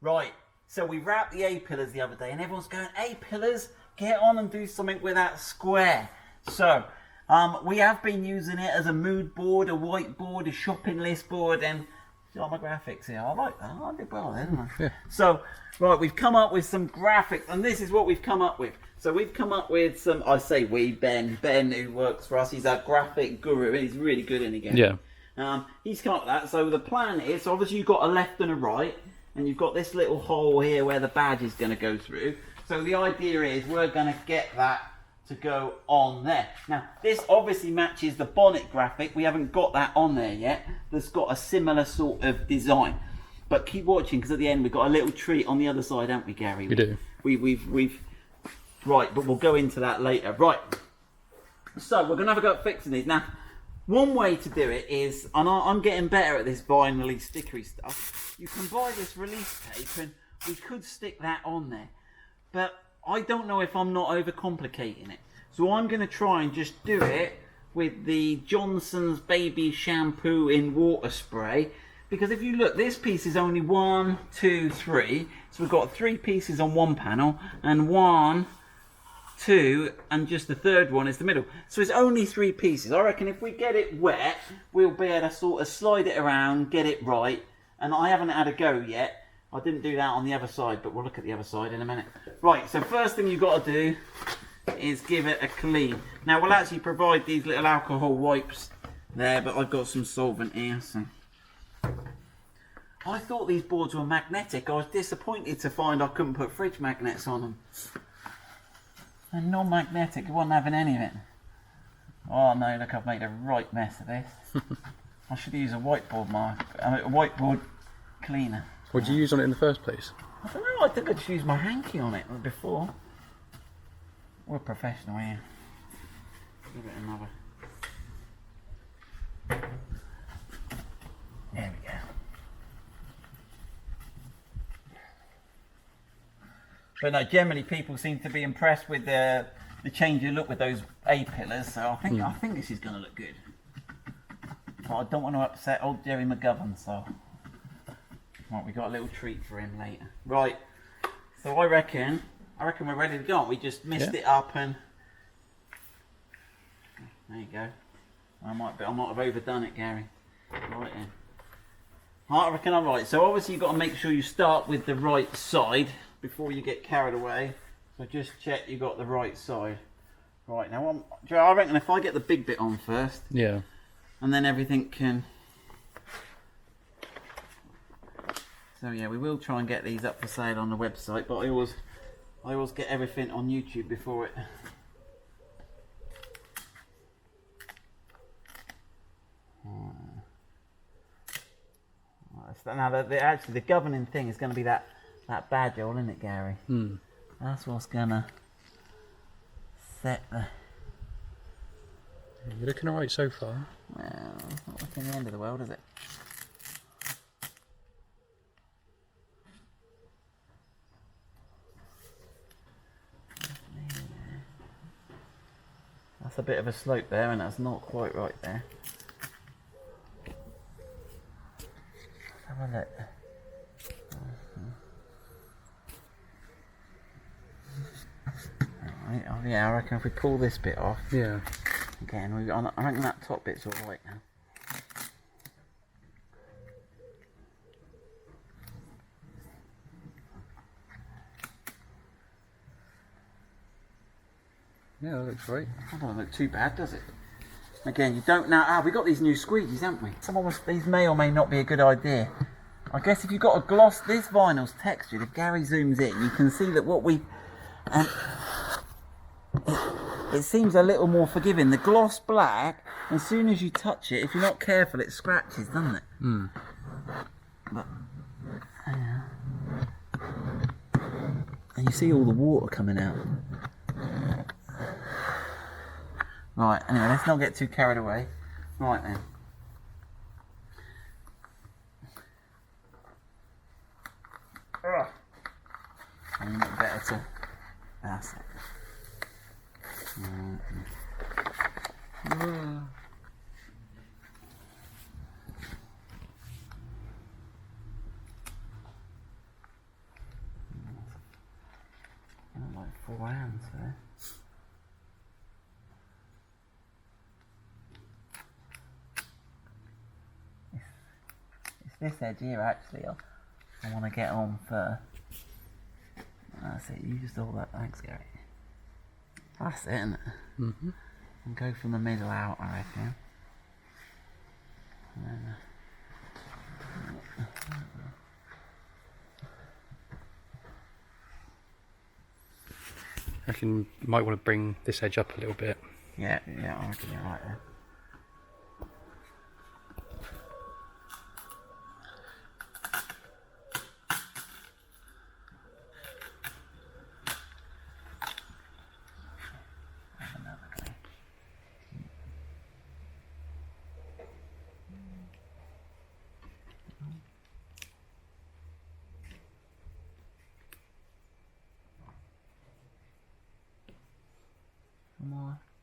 Right, so we wrapped the A-pillars the other day and everyone's going, A-pillars, get on and do something with that square. So, we have been using it as a mood board, a whiteboard, a shopping list board, and see all my graphics here. I like that. I did well, didn't I? Yeah. So, right, we've come up with some graphics, and this is what we've come up with. So we've come up with some, I say we, Ben, who works for us, he's our graphic guru, and he's really good in the game. Yeah. He's come up with that. So the plan is, obviously you've got a left and a right, and you've got this little hole here where the badge is going to go through. So the idea is we're going to get that to go on there. Now, this obviously matches the bonnet graphic. We haven't got that on there yet. That's got a similar sort of design. But keep watching, because at the end we've got a little treat on the other side, haven't we, Gary? We do. We've right, but we'll go into that later. Right. So we're going to have a go at fixing these. Now, one way to do it is, and I'm getting better at this vinyl-y stickery stuff, you can buy this release tape and we could stick that on there. But I don't know if I'm not overcomplicating it. So I'm going to try and just do it with the Johnson's Baby Shampoo in water spray. Because if you look, this piece is only 1, 2, 3. So we've got 3 pieces on one panel, and 1, 2, and just the third one is the middle. So it's only 3 pieces. I reckon if we get it wet, we'll be able to sort of slide it around, get it right. And I haven't had a go yet. I didn't do that on the other side, but we'll look at the other side in a minute. Right, so first thing you've got to do is give it a clean. Now we'll actually provide these little alcohol wipes there, but I've got some solvent here. So I thought these boards were magnetic. I was disappointed to find I couldn't put fridge magnets on them. They're non-magnetic, I wasn't having any of it. Oh no, look, I've made a right mess of this. I should use a whiteboard cleaner. What did you use on it in the first place? I don't know, I think I just used my hanky on it before. We're professional here. Give it another. There we go. But no, generally people seem to be impressed with the change of look with those A-pillars, so I think this is going to look good. But I don't want to upset old Jerry McGovern, so... Right, we got a little treat for him later. Right, so I reckon we're ready to go, aren't we? Just missed it up and... There you go. I might have overdone it, Gary. Right then. I reckon I'm right. So obviously you've got to make sure you start with the right side before you get carried away. So just check you got the right side. Right, now I reckon if I get the big bit on first, yeah, and then everything can... So yeah, we will try and get these up for sale on the website, but I always get everything on YouTube before it. Now, actually, the governing thing is going to be that badge hole, isn't it, Gary? That's what's going to set the... You're looking alright so far. Well, it's not looking the end of the world, is it? That's a bit of a slope there, and that's not quite right there. Let's have a look. Right, oh yeah, I reckon if we pull this bit off, Yeah. again, I reckon that top bit's all right now. Yeah, that looks right. That doesn't look too bad, does it? Again, you don't know. We got these new squeegees, haven't we? These may or may not be a good idea. I guess if you've got a gloss, this vinyl's textured. If Gary zooms in, you can see that what we... it seems a little more forgiving. The gloss black, as soon as you touch it, if you're not careful, it scratches, doesn't it? But, and you see all the water coming out. Right, anyway, let's not get too carried away. Right then. I think it's better to... That's it. grand, so. It's this edge here actually I want to get on first. That's it, you just hold that, thanks Gary. That's it, isn't it? Mm-hmm. And go from the middle out, I reckon. And then, I reckon you might want to bring this edge up a little bit. yeah, I reckon you're right there.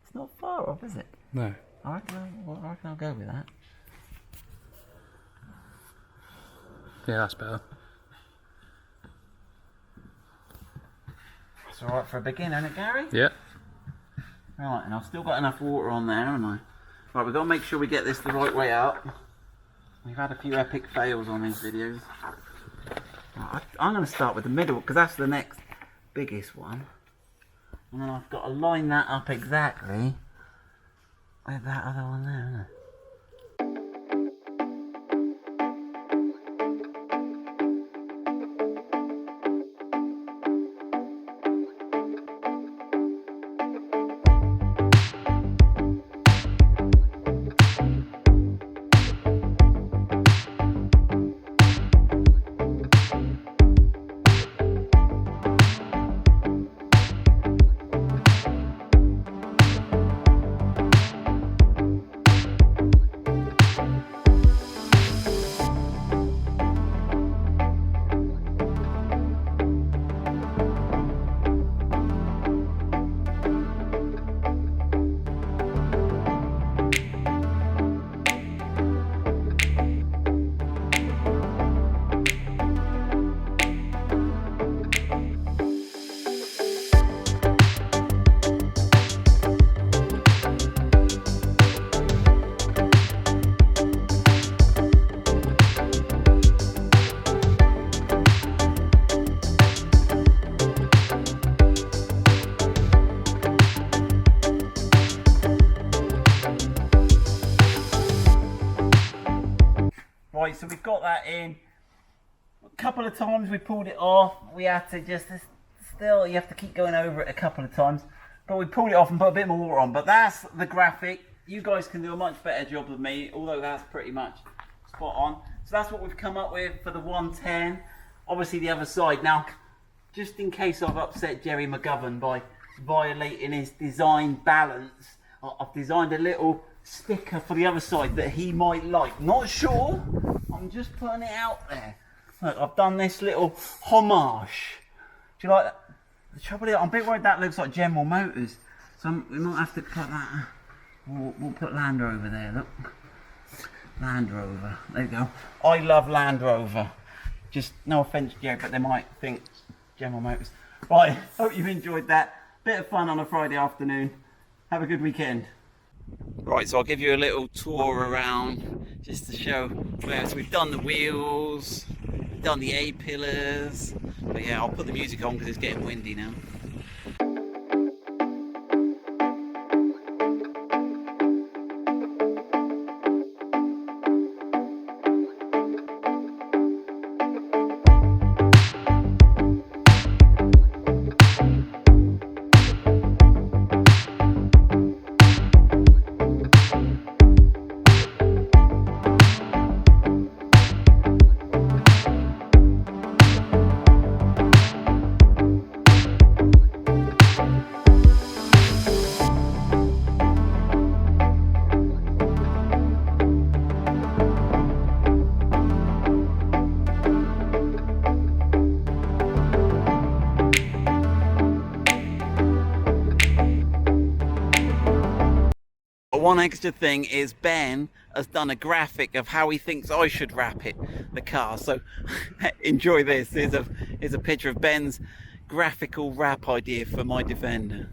It's not far off, is it? No. I reckon I'll go with that. Yeah, that's better. It's alright for a beginner, isn't it, Gary? Yeah. Right, and I've still got enough water on there, haven't I? Right, we've got to make sure we get this the right way out. We've had a few epic fails on these videos. Right, I'm going to start with the middle, because that's the next biggest one. And then I've got to line that up exactly with that other one there, isn't it? Right, so we've got that in. A couple of times we pulled it off. We had to just, still, you have to keep going over it a couple of times. But we pulled it off and put a bit more water on. But that's the graphic. You guys can do a much better job than me, although that's pretty much spot on. So that's what we've come up with for the 110. Obviously the other side. Now, just in case I've upset Jerry McGovern by violating his design balance, I've designed a little sticker for the other side that he might like. Not sure, I'm just putting it out there. Look, I've done this little homage. Do you like that? The trouble is, I'm a bit worried that looks like General Motors, so we might have to put that. We'll put Land Rover there, look. Land Rover, there you go. I love Land Rover. Just, no offence, Jerry, but they might think General Motors. Right, hope you've enjoyed that. Bit of fun on a Friday afternoon. Have a good weekend. Right, so I'll give you a little tour around just to show where we've done the wheels, we've done the A-pillars. But yeah, I'll put the music on because it's getting windy now. One extra thing is Ben has done a graphic of how he thinks I should wrap the car. So enjoy this. Here's a picture of Ben's graphical wrap idea for my Defender.